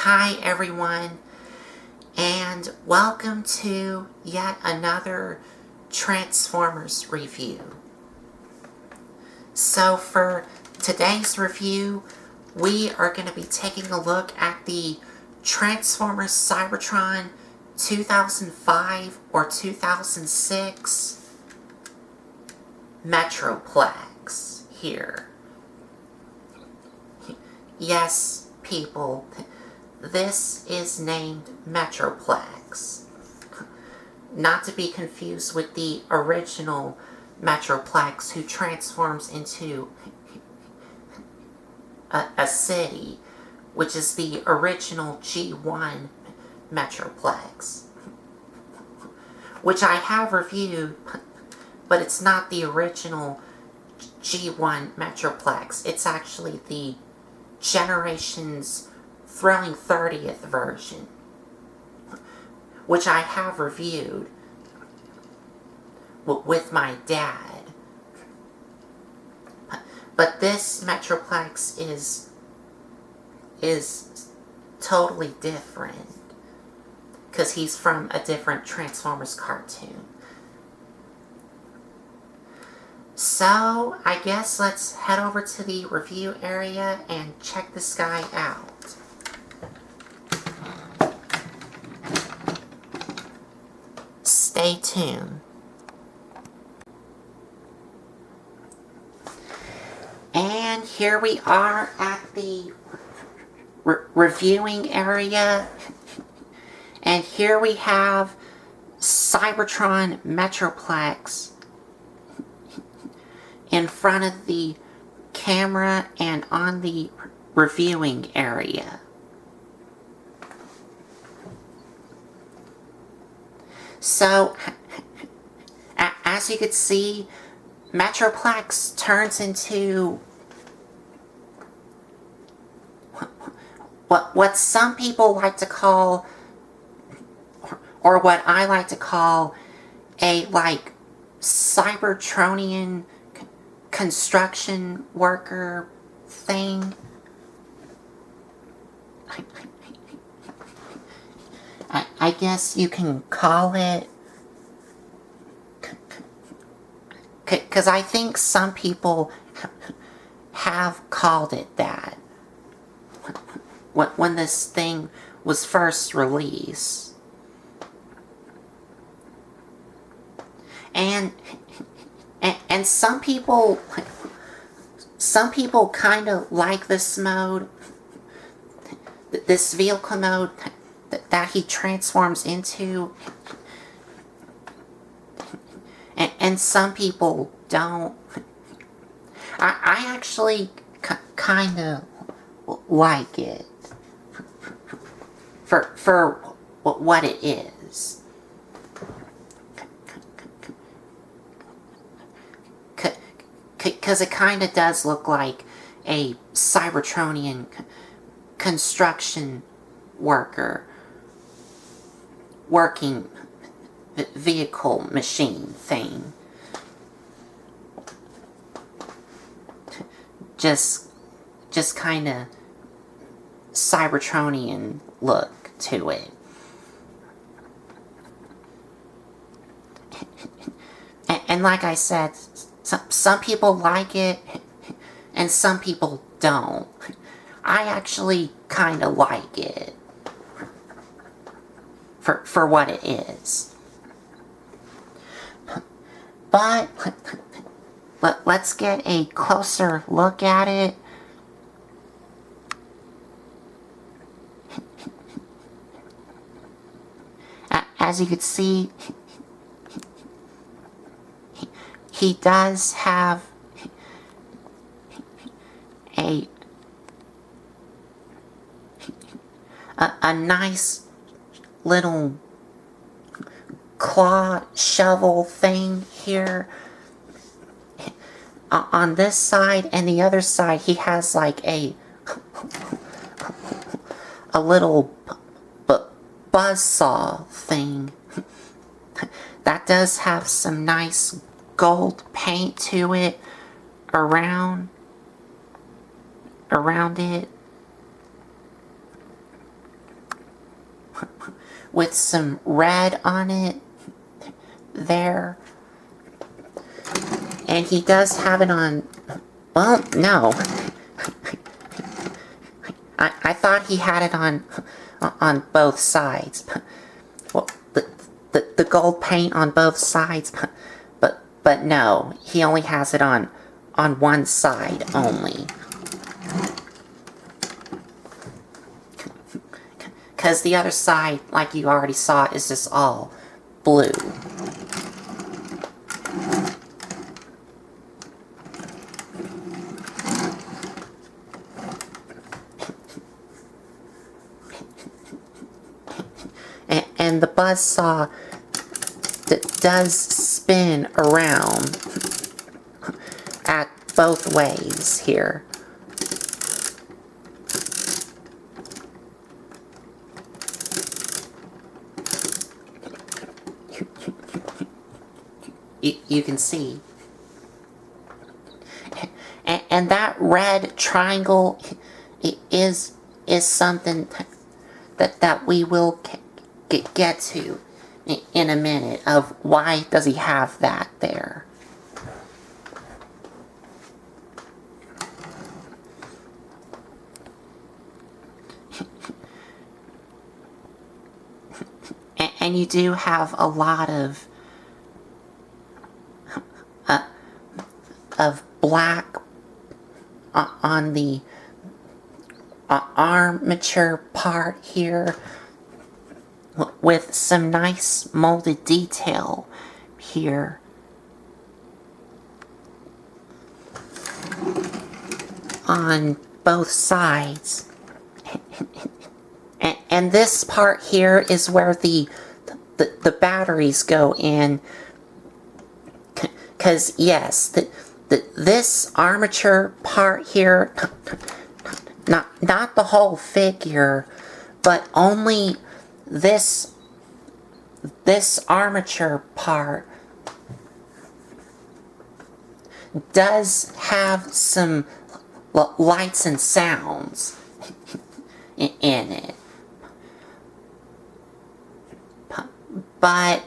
Hi everyone, and welcome to yet another Transformers review. So for today's review, we are going to be taking a look at the Transformers Cybertron 2005 or 2006 Metroplex here. Yes, people, this is named Metroplex. Not to be confused with the original Metroplex, who transforms into a city, which is the original G1 Metroplex, which I have reviewed, but it's not the original G1 Metroplex. It's actually the Generations Thrilling 30th version, which I have reviewed with my dad. But this Metroplex is totally different, because he's from a different Transformers cartoon. So, I guess let's head over to the review area and check this guy out. Stay tuned. And here we are at the reviewing area. And here we have Cybertron Metroplex in front of the camera and on the reviewing area. So, as you can see, Metroplex turns into what some people like to call, or what I like to call, a Cybertronian construction worker thing. I guess you can call it, because I think some people have called it that when this thing was first released. And some people kind of like this mode, this vehicle mode that he transforms into, and some people don't. I actually kind of like it for what it is. Because it kind of does look like a Cybertronian construction worker working vehicle machine thing. Just kind of Cybertronian look to it. And like I said, some people like it, and some people don't. I actually kind of like it for what it is. But let's get a closer look at it. As you can see, he does have a nice little claw shovel thing here on this side, and the other side he has like a little buzzsaw thing that does have some nice gold paint to it around it. with some red on it there. And he does have it on, well, no. I thought he had it on both sides. Well, the gold paint on both sides, but no, he only has it on one side only. Because the other side, like you already saw, is just all blue. And the buzzsaw does spin around at both ways here. You can see. And that red triangle is something that we will get to in a minute, of why does he have that there. And you do have a lot of black on the armature part here, with some nice molded detail here. On both sides. And this part here is where the batteries go in. Because, yes, this armature part here, not the whole figure, but only this armature part does have some lights and sounds in it. But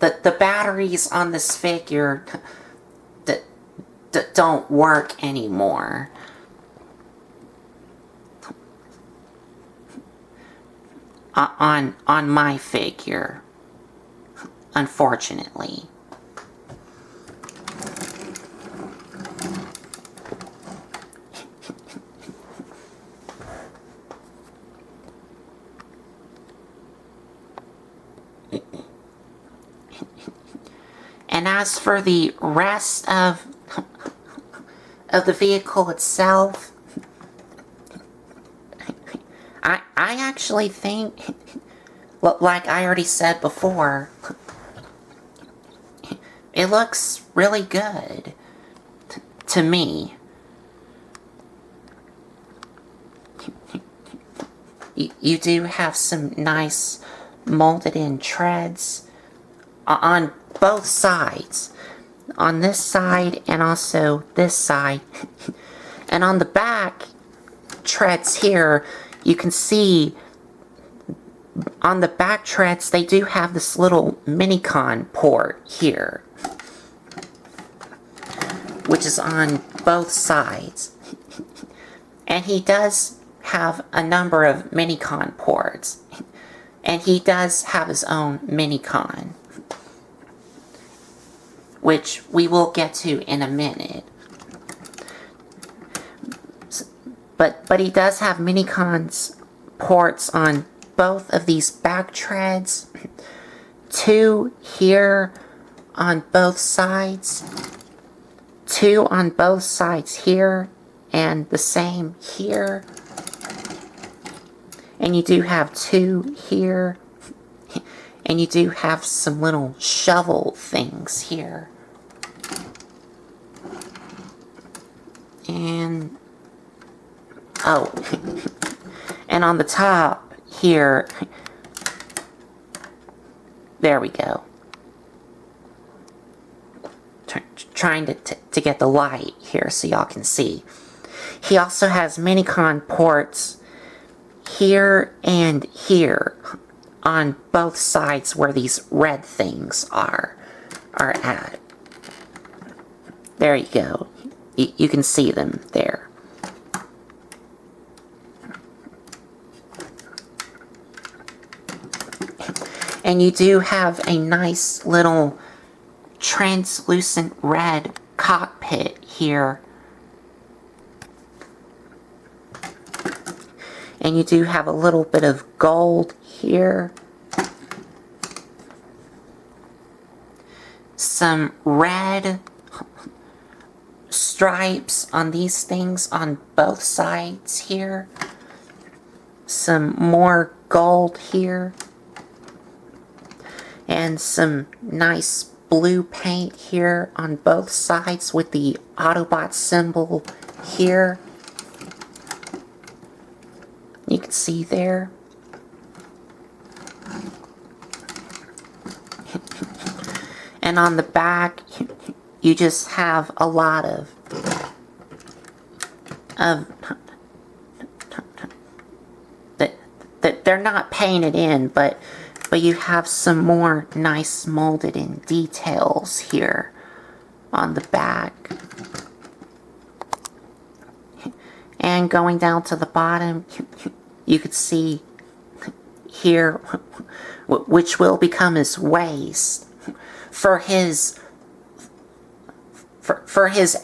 the batteries on this figure don't work anymore. On my figure, unfortunately. And as for the rest of the vehicle itself, I actually think, like I already said before, it looks really good to me. You do have some nice molded in treads on both sides. On this side and also this side. And on the back treads here, you can see on the back treads they do have this little mini-con port here, which is on both sides. And he does have a number of mini-con ports. And he does have his own mini-con, which we will get to in a minute. But he does have mini-cons ports on both of these back treads. 2 here on both sides. 2 on both sides here. And the same here. And you do have 2 here. And you do have some little shovel things here. And, oh, and on the top here, there we go. Trying to get the light here so y'all can see. He also has mini-con ports here and here on both sides where these red things are at. There you go. You can see them there. And you do have a nice little translucent red cockpit here. And you do have a little bit of gold here. Some red stripes on these things on both sides here. Some more gold here. And some nice blue paint here on both sides with the Autobot symbol here. You can see there. And on the back, you just have a lot of that they're not painted in, but you have some more nice molded in details here on the back. And going down to the bottom, you could see here, which will become his waist for his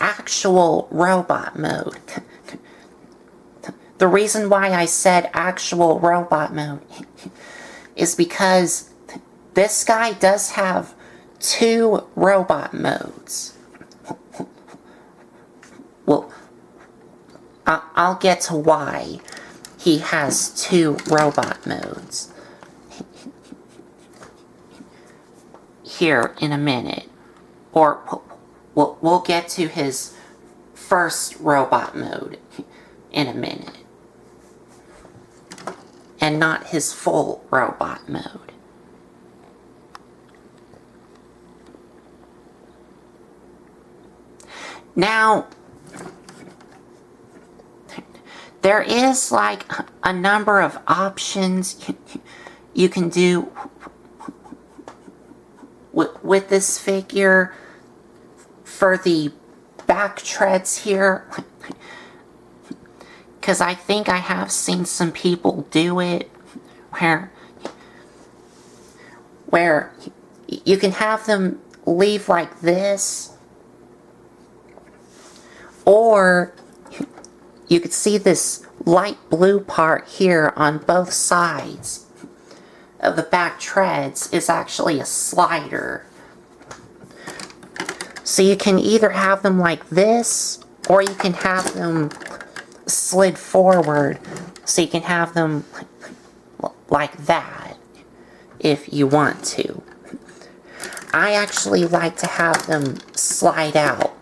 actual robot mode. The reason why I said actual robot mode is because this guy does have 2 robot modes. Well, I'll get to why he has 2 robot modes here in a minute. Or we'll get to his first robot mode in a minute. And not his full robot mode. Now, there is like a number of options you can do with this figure for the back treads here. Because I think I have seen some people do it where you can have them leave like this, or you could see this light blue part here on both sides of the back treads is actually a slider. So you can either have them like this, or you can have them slid forward, so you can have them like that if you want to. I actually like to have them slide out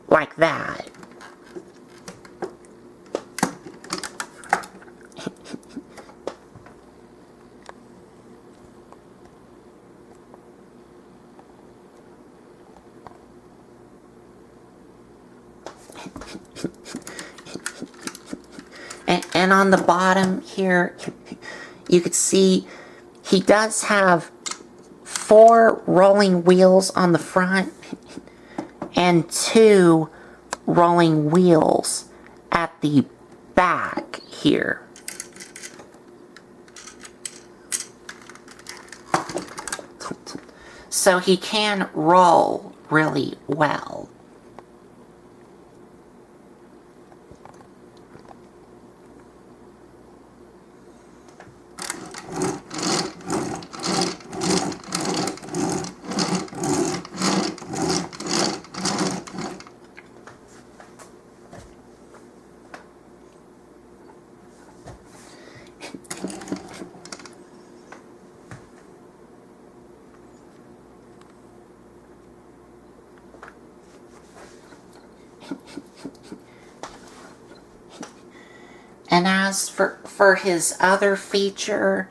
like that. And on the bottom here, you could see he does have 4 rolling wheels on the front and 2 rolling wheels at the back here. So he can roll really well. And as for his other feature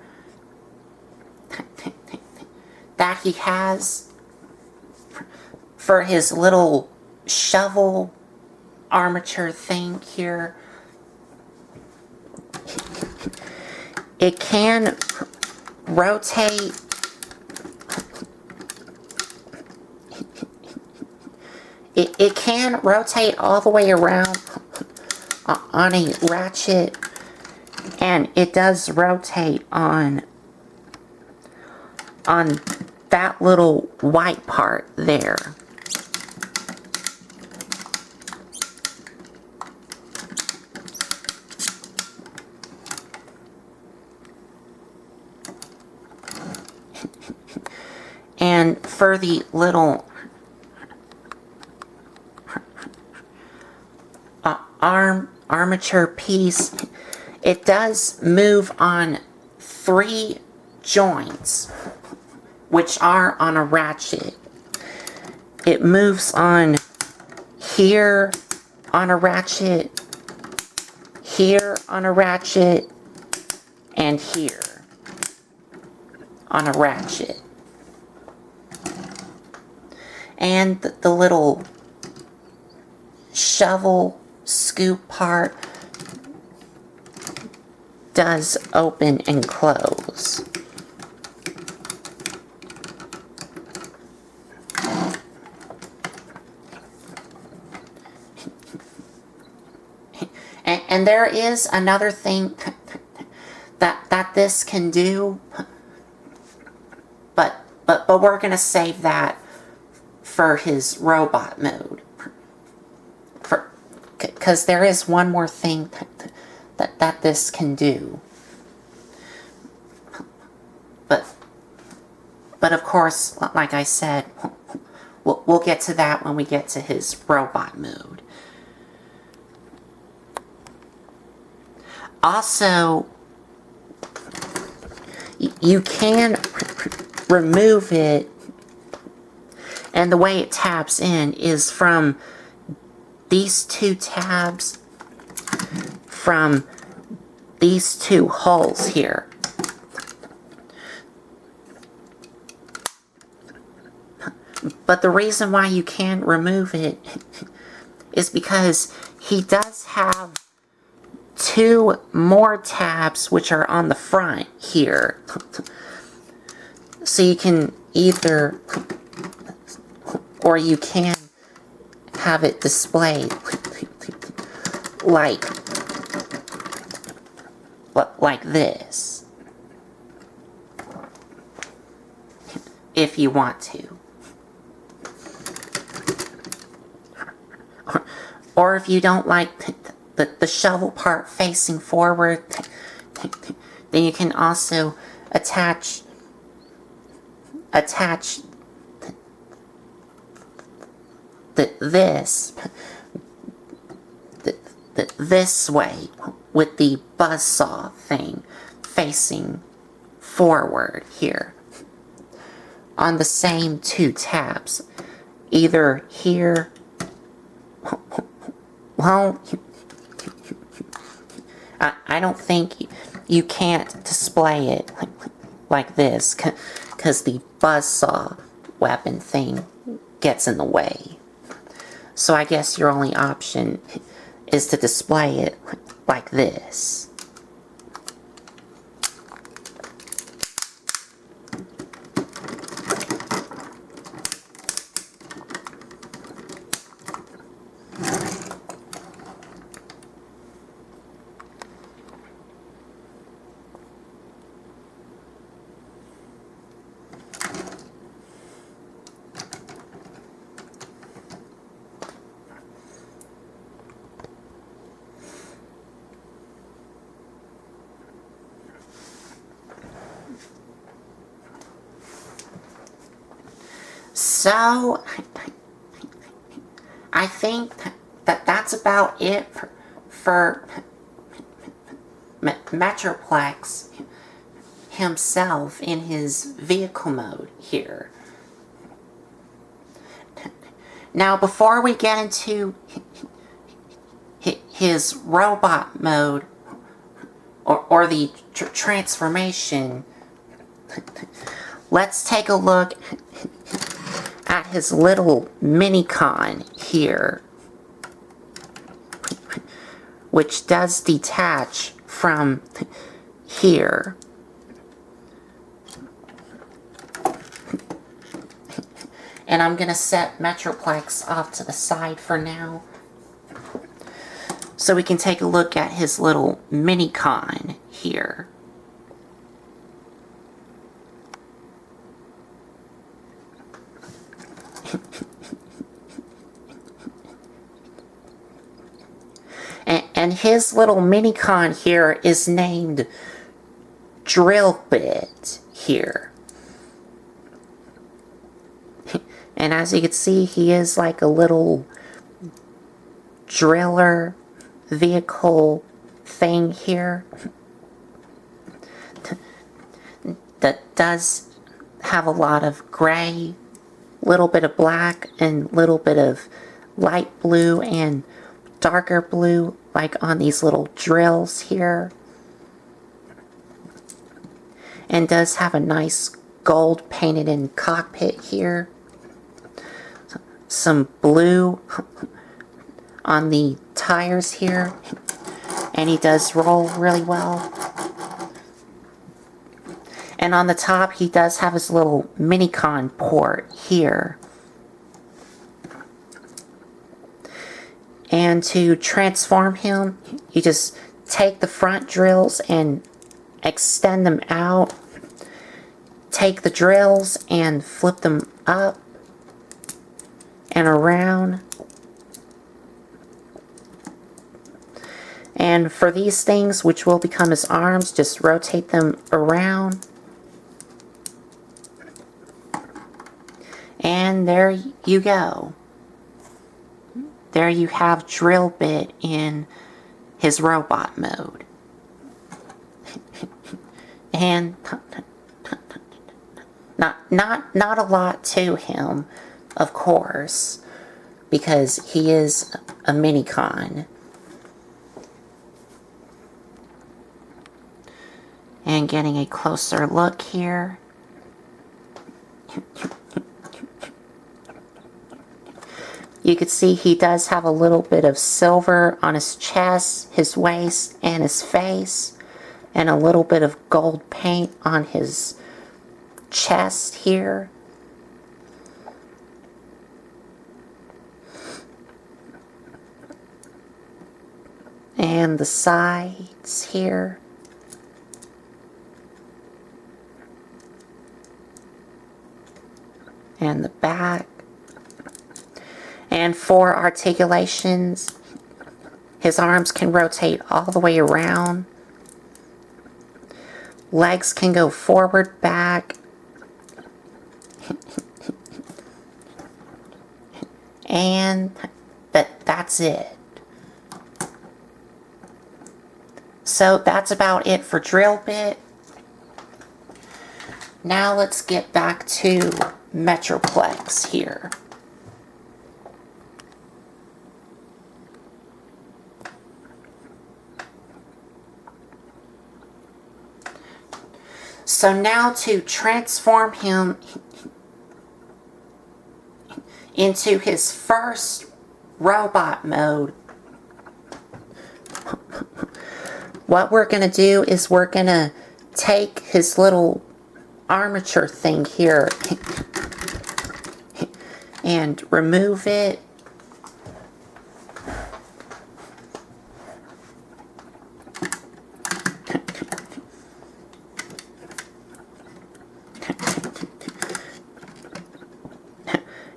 that he has for his little shovel armature thing here, it can rotate it can rotate all the way around on a ratchet, and it does rotate on that little white part there. And for the little armature piece, it does move on 3 joints, which are on a ratchet. It moves on here on a ratchet, here on a ratchet, and here on a ratchet. And the little shovel scoop part does open and close. And there is another thing that this can do, but we're gonna save that for his robot mode. Because there is one more thing that this can do. But of course, like I said, we'll get to that when we get to his robot mode. Also, you can remove it, and the way it taps in is from these 2 tabs, from these 2 holes here. But the reason why you can remove it is because he does have 2 more tabs which are on the front here. So you can either, or you can have it displayed like this, if you want to. Or if you don't like the shovel part facing forward, then you can also attach this way with the buzzsaw thing facing forward here on the same 2 tabs, either here. Well, I don't think you can't display it like this, because the buzzsaw weapon thing gets in the way. So I guess your only option is to display it like this. So, I think that's about it for Metroplex himself in his vehicle mode here. Now, before we get into his robot mode, or the transformation, let's take a look at his little mini-con here, which does detach from here. And I'm going to set Metroplex off to the side for now, so we can take a look at his little mini-con here. And his little mini-con here is named Drill Bit here. And as you can see, he is like a little driller vehicle thing here that does have a lot of gray, little bit of black, and little bit of light blue and darker blue, like on these little drills here. And does have a nice gold painted in cockpit here. Some blue on the tires here. And he does roll really well. And on the top, he does have his little mini-con port here. And to transform him, you just take the front drills and extend them out. Take the drills and flip them up and around. And for these things, which will become his arms, just rotate them around. And there you go. There you have Drill Bit in his robot mode. And not a lot to him, of course, because he is a mini-con. And getting a closer look here. You can see he does have a little bit of silver on his chest, his waist, and his face. And a little bit of gold paint on his chest here. And the sides here. And the back. And for articulations, his arms can rotate all the way around. Legs can go forward, back. And that's it. So that's about it for Drill Bit. Now let's get back to Metroplex here. So now to transform him into his first robot mode, what we're going to do is we're going to take his little armature thing here and remove it.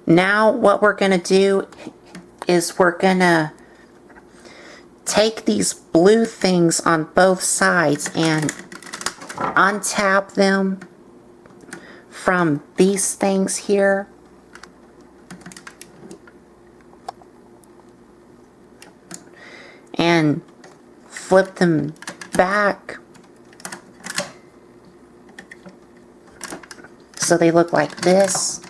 Now what we're going to do is we're going to take these blue things on both sides and untap them from these things here. And flip them back so they look like this.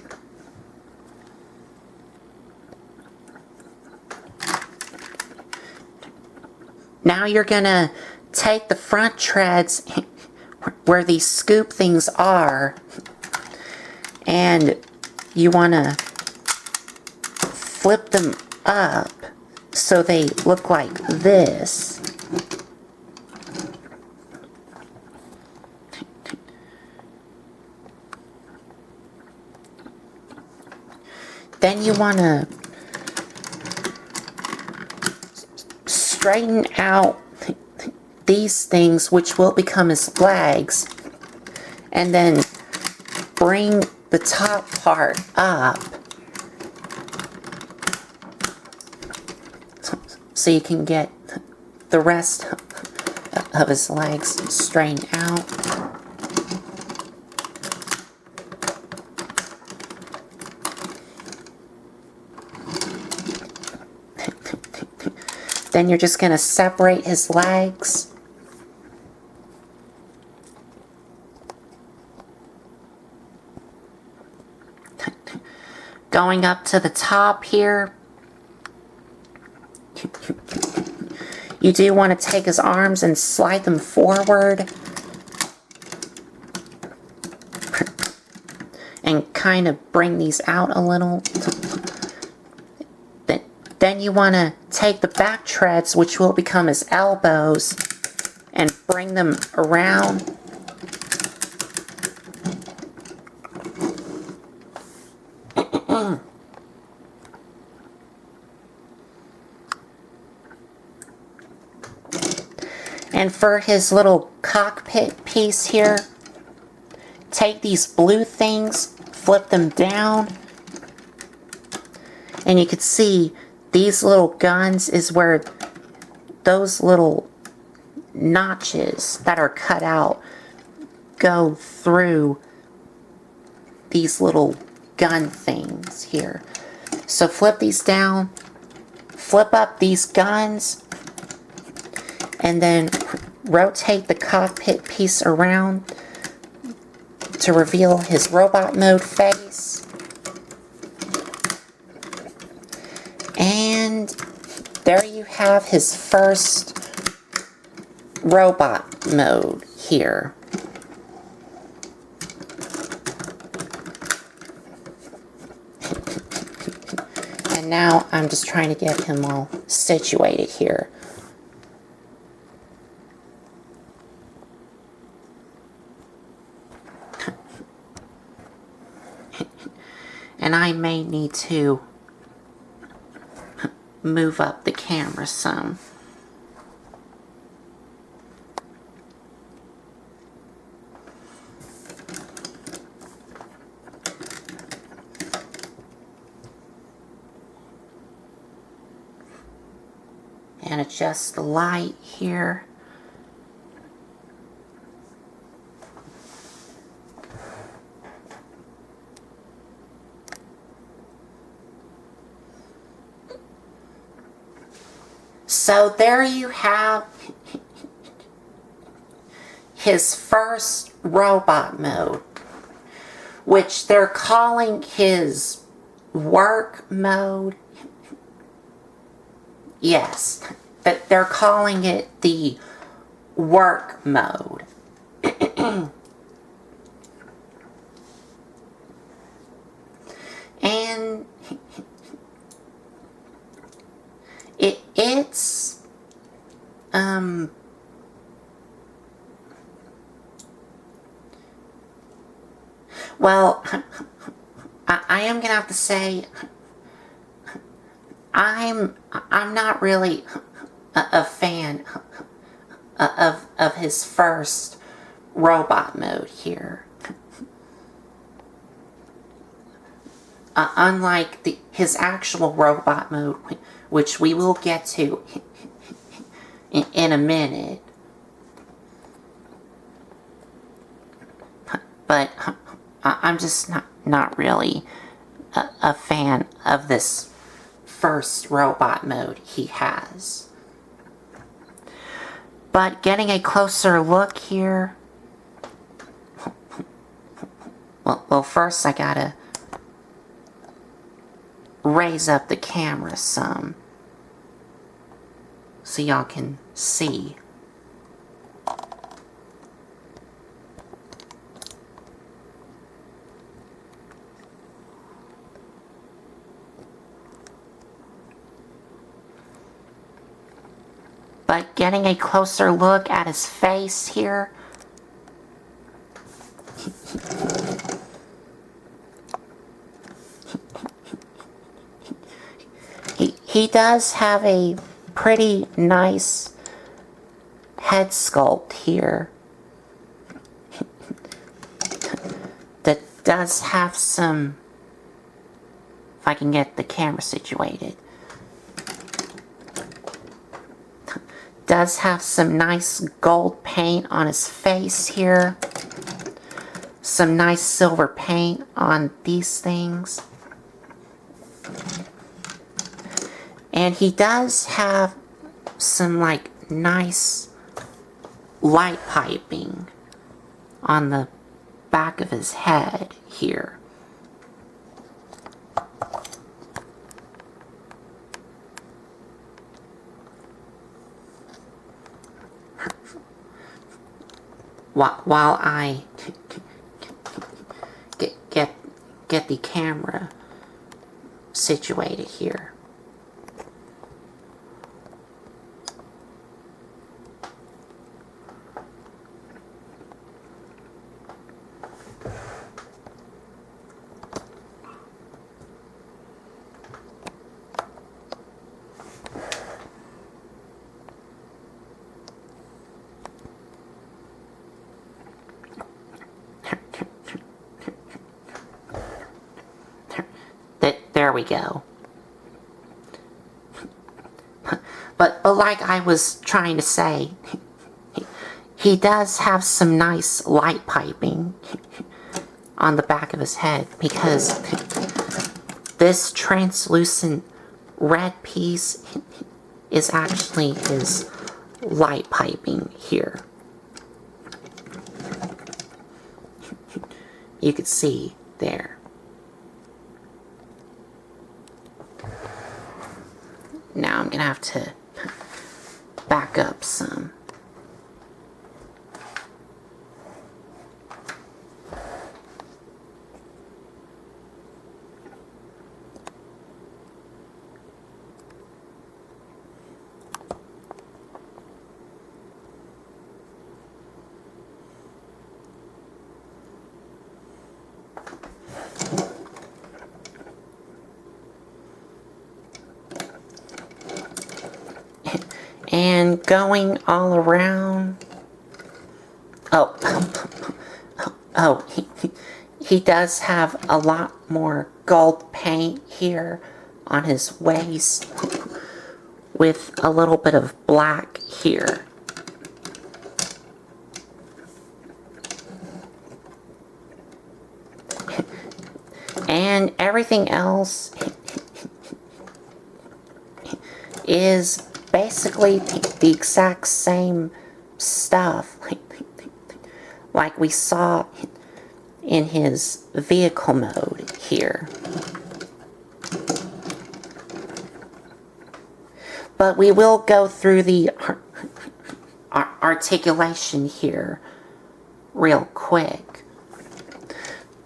Now you're going to take the front treads where these scoop things are, and you want to flip them up so they look like this. then you want to straighten out these things, which will become his legs, and then bring the top part up so you can get the rest of his legs straightened out. Then you're just going to separate his legs. Going up to the top here, you do want to take his arms and slide them forward and kind of bring these out a little. Then you want to take the back treads, which will become his elbows, and bring them around. And for his little cockpit piece here, take these blue things, flip them down, and you can see these little guns is where those little notches that are cut out go through these little gun things here. So flip these down, flip up these guns, and then rotate the cockpit piece around to reveal his robot mode face. And there you have his first robot mode here. And now I'm just trying to get him all situated here. And I may need to move up the camera some. And adjust the light here. So there you have his first robot mode, which they're calling his work mode. Yes, but they're calling it the work mode. And it's well, I am gonna have to say I'm not really a fan of his first robot mode here. Unlike his actual robot mode, which we will get to in a minute. But I'm just not really a fan of this first robot mode he has. But getting a closer look here, well first I gotta raise up the camera some so y'all can see. But getting a closer look at his face here, he does have a pretty nice head sculpt here that does have some, if I can get the camera situated, does have some nice gold paint on his face here, some nice silver paint on these things, and he does have some like nice light piping on the back of his head here. While I get the camera situated here. There we go. But like I was trying to say, he does have some nice light piping on the back of his head, because this translucent red piece is actually his light piping here. You can see there. Now I'm gonna have to back up some. And going all around. He does have a lot more gold paint here on his waist, with a little bit of black here. And everything else is basically the exact same stuff like we saw in his vehicle mode here. But we will go through the articulation here real quick.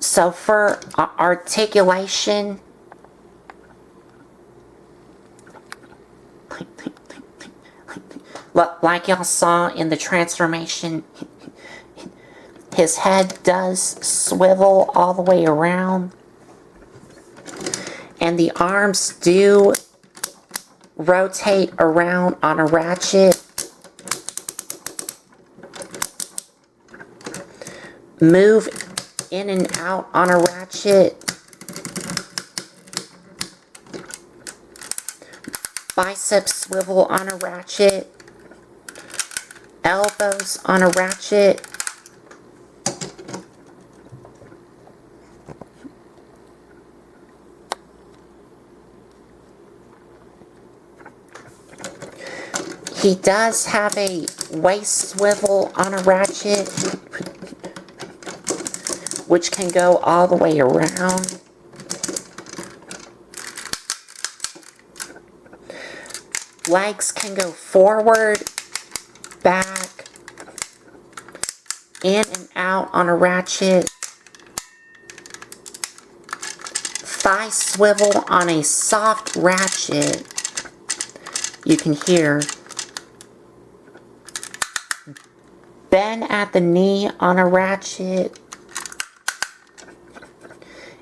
So for articulation, like y'all saw in the transformation, his head does swivel all the way around, and the arms do rotate around on a ratchet, move in and out on a ratchet, biceps swivel on a ratchet, elbows on a ratchet, he does have a waist swivel on a ratchet, which can go all the way around. Legs can go forward, back, in and out on a ratchet. Thigh swivel on a soft ratchet. You can hear. Bend at the knee on a ratchet.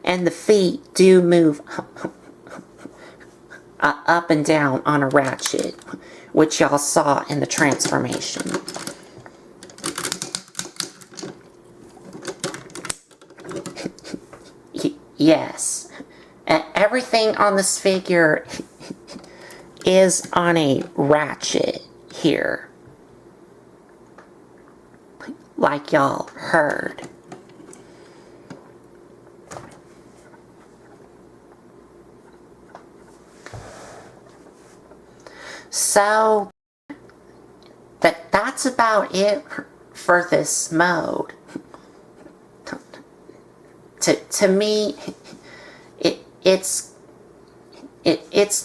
And the feet do move up and down on a ratchet, which y'all saw in the transformation. Yes, everything on this figure is on a ratchet here, like y'all heard. So that's about it for this mode. To me, it's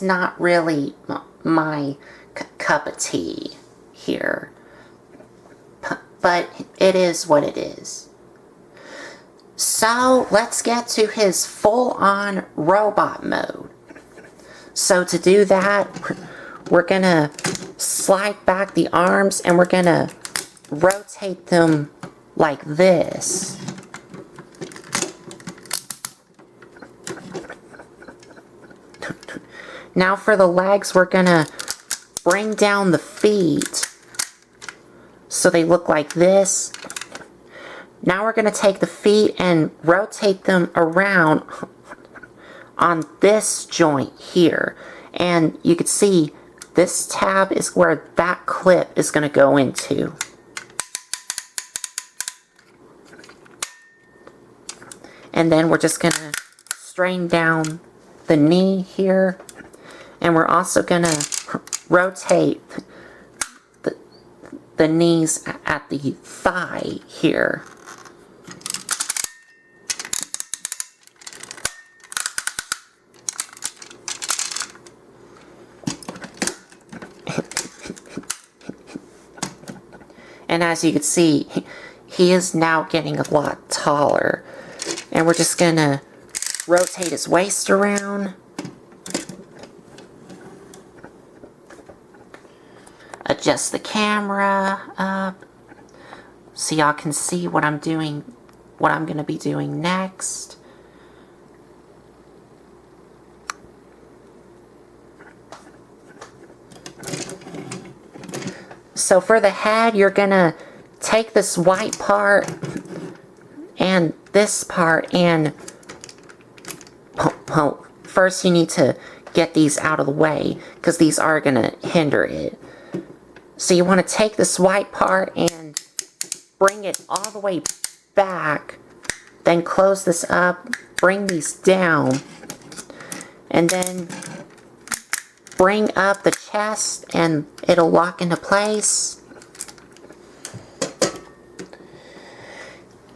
not really my cup of tea here, but it is what it is. So let's get to his full-on robot mode. So to do that, we're gonna slide back the arms and we're gonna rotate them like this. Now for the legs, we're gonna bring down the feet so they look like this. Now we're gonna take the feet and rotate them around on this joint here. And you can see this tab is where that clip is gonna go into. And then we're just gonna strain down the knee here. And we're also going to rotate the knees at the thigh here. And as you can see, he is now getting a lot taller. And we're just going to rotate his waist around. Adjust the camera up so y'all can see what I'm doing, what I'm going to be doing next. So for the head, you're going to take this white part and this part, and first you need to get these out of the way because these are going to hinder it. So you want to take this white part and bring it all the way back, then close this up, bring these down, and then bring up the chest and it'll lock into place.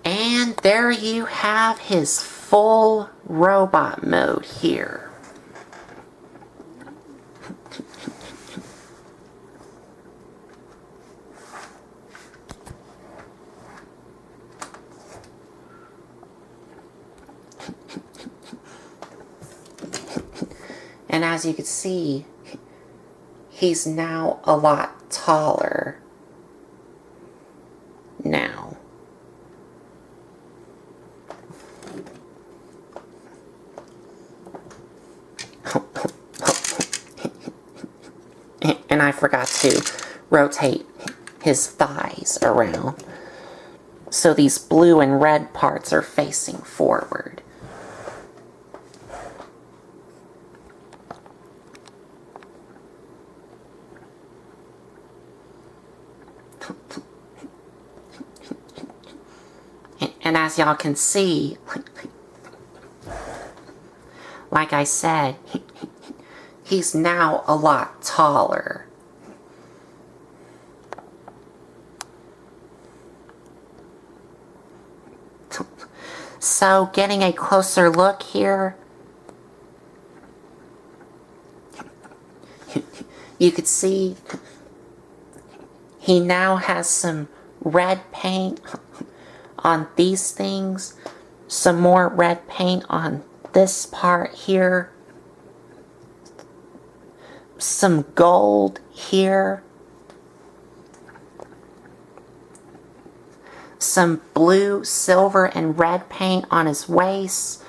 And there you have his full robot mode here. And as you can see, he's now a lot taller now. And I forgot to rotate his thighs around. So these blue and red parts are facing forward. And as y'all can see, like I said, he's now a lot taller. So getting a closer look here, you could see he now has some red paint on these things, some more red paint on this part here, some gold here, some blue, silver, and red paint on his waist,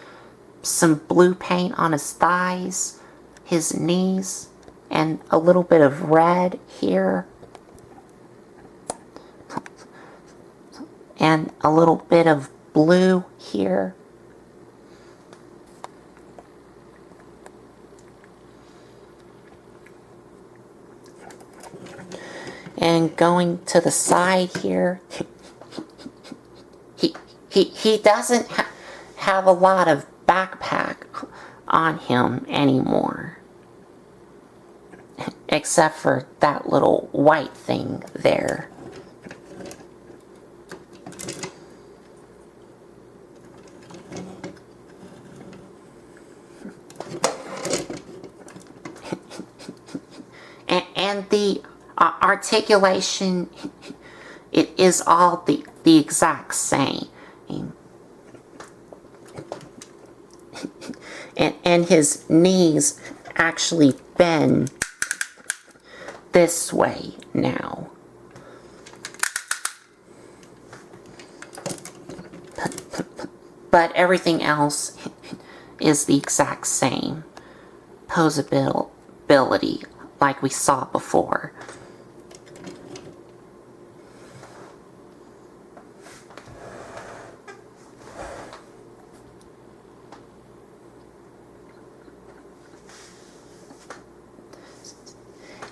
some blue paint on his thighs, his knees and a little bit of red here and a little bit of blue here. And going to the side here, he doesn't have a lot of backpack on him anymore, except for that little white thing there. And the articulation, it is all the exact same. And his knees actually bend this way now. But everything else is the exact same posability like we saw before.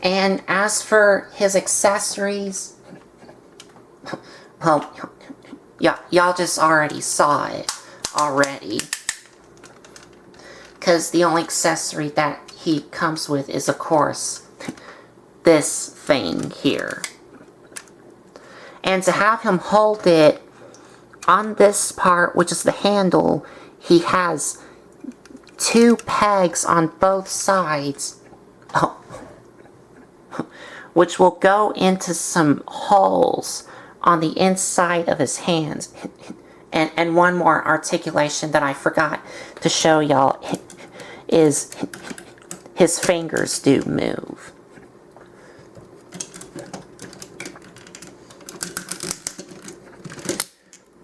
And as for his accessories, well, y'all just already saw it already. Because the only accessory that he comes with is, of course, this thing here. And to have him hold it on this part, which is the handle, he has 2 pegs on both sides. Oh. Which will go into some holes on the inside of his hands. And one more articulation that I forgot to show y'all is his fingers do move.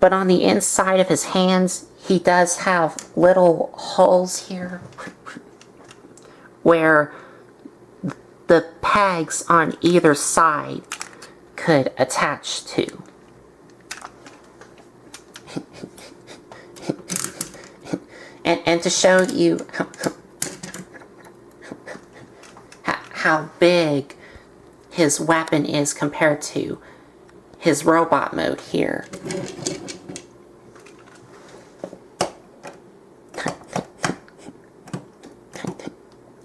But on the inside of his hands, he does have little holes here where the pegs on either side could attach to. And to show you how big his weapon is compared to his robot mode here.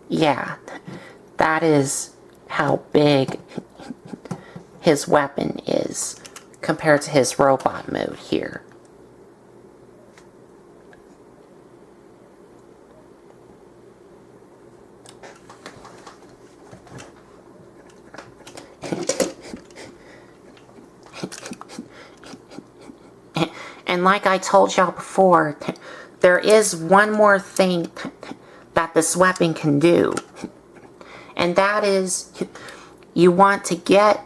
Yeah, that is how big his weapon is compared to his robot mode here. And like I told y'all before, there is one more thing that this weapon can do. And that is, you want to get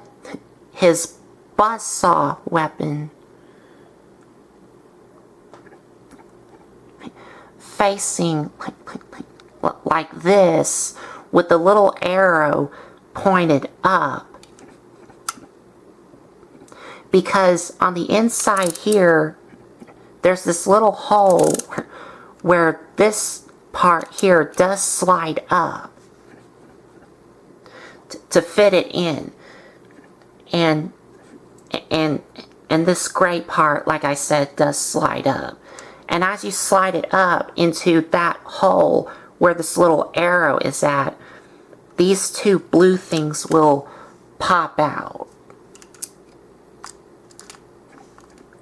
his buzzsaw weapon facing like this with the little arrow pointed up. Because on the inside here, there's this little hole where this part here does slide up to fit it in. And this gray part, like I said, does slide up. And as you slide it up into that hole where this little arrow is at, these 2 blue things will pop out.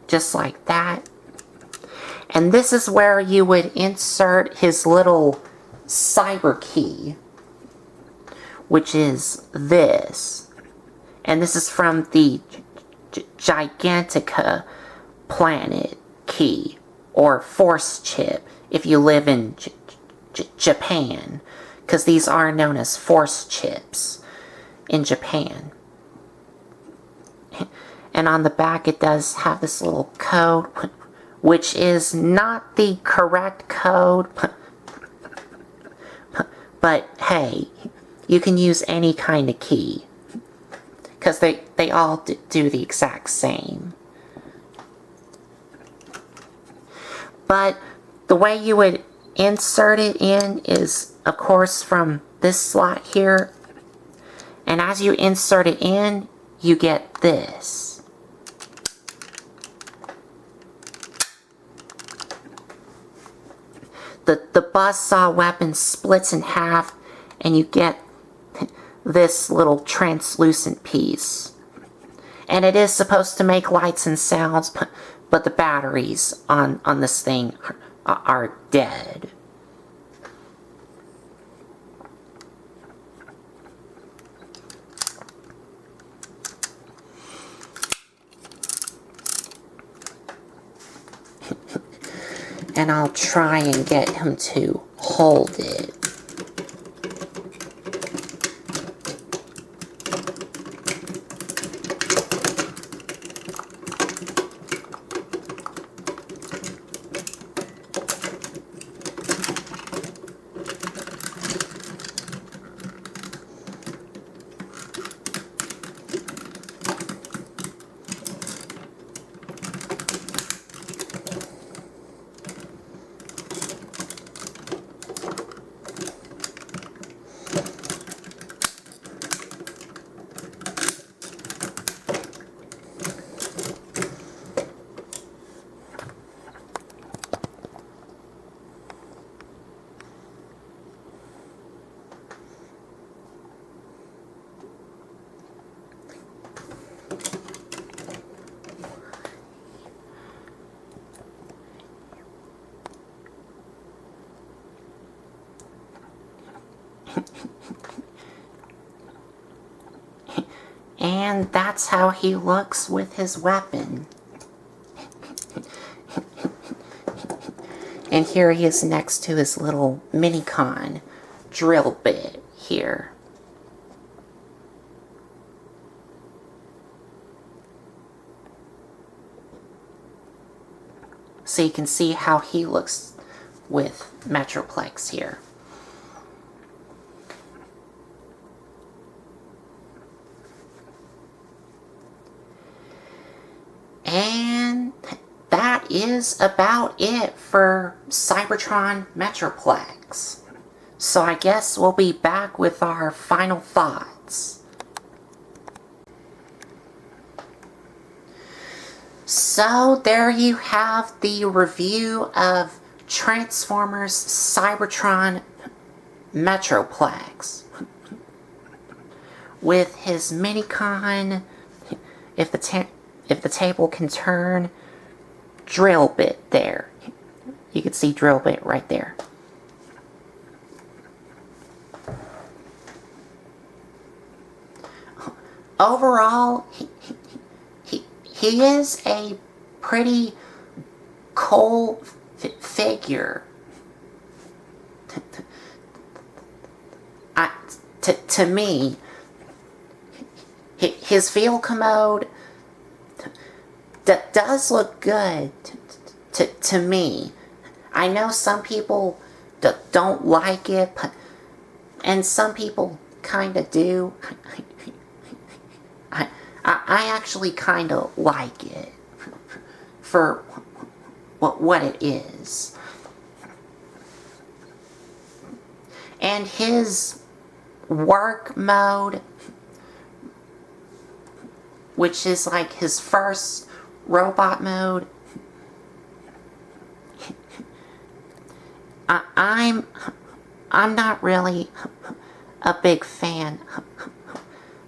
Just like that. And this is where you would insert his little cyber key, which is this. And this is from the Gigantica planet key, or force chip, if you live in Japan, because these are known as force chips in Japan. And on the back it does have this little code, which is not the correct code, But hey, you can use any kind of key, because they all do the exact same. But the way you would insert it in is, of course, from this slot here. And as you insert it in, you get this. The buzzsaw weapon splits in half, and you get this little translucent piece. And it is supposed to make lights and sounds, but the batteries on this thing are dead. And I'll try and get him to hold it. And that's how he looks with his weapon. And here he is next to his little mini-con drill bit here. So you can see how he looks with Metroplex here. And that is about it for Cybertron Metroplex. So I guess we'll be back with our final thoughts. So there you have the review of Transformers Cybertron Metroplex. With his mini-con, if the table can turn, drill bit there. You can see drill bit right there. Overall, he is a pretty cool figure. To me, his vehicle mode does look good to me. I know some people don't like it, and some people kind of do. I actually kind of like it for what it is. And his work mode, which is like his first robot mode, I'm not really a big fan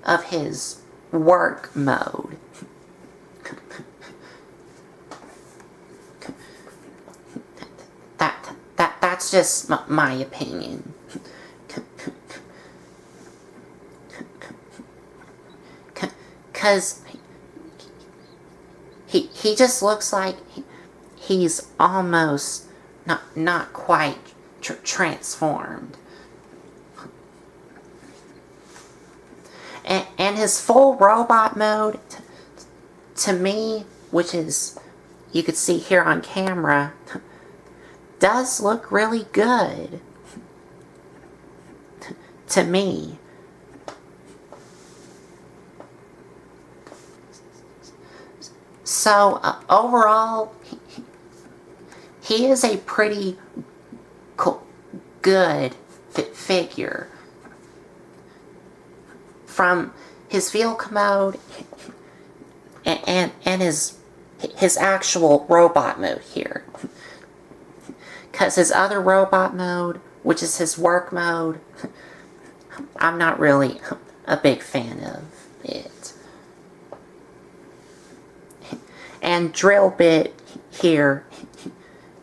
of his work mode. That's just my opinion. Cause he just looks like he's almost not quite transformed. And his full robot mode, to me, which is, you could see here on camera, does look really good. to me. So, overall, he is a pretty good figure. From his vehicle mode and his actual robot mode here. Because his other robot mode, which is his work mode, I'm not really a big fan of it. And Drill Bit here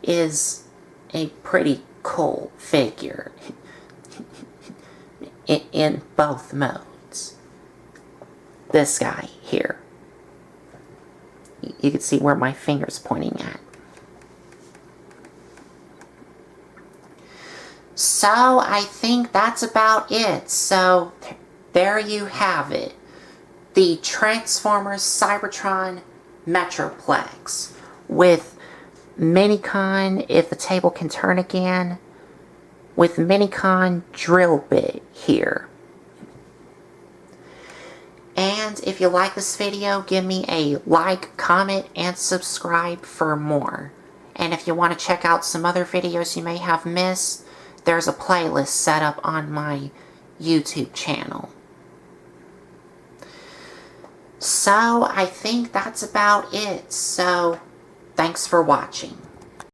is a pretty cool figure in both modes. This guy here. You can see where my finger's pointing at. So, I think that's about it. So, there you have it. The Transformers Cybertron Metroplex. With Minicon, if the table can turn again. With Minicon Drill Bit here. And if you like this video, give me a like, comment, and subscribe for more. And if you want to check out some other videos you may have missed, there's a playlist set up on my YouTube channel. So, I think that's about it. So, thanks for watching.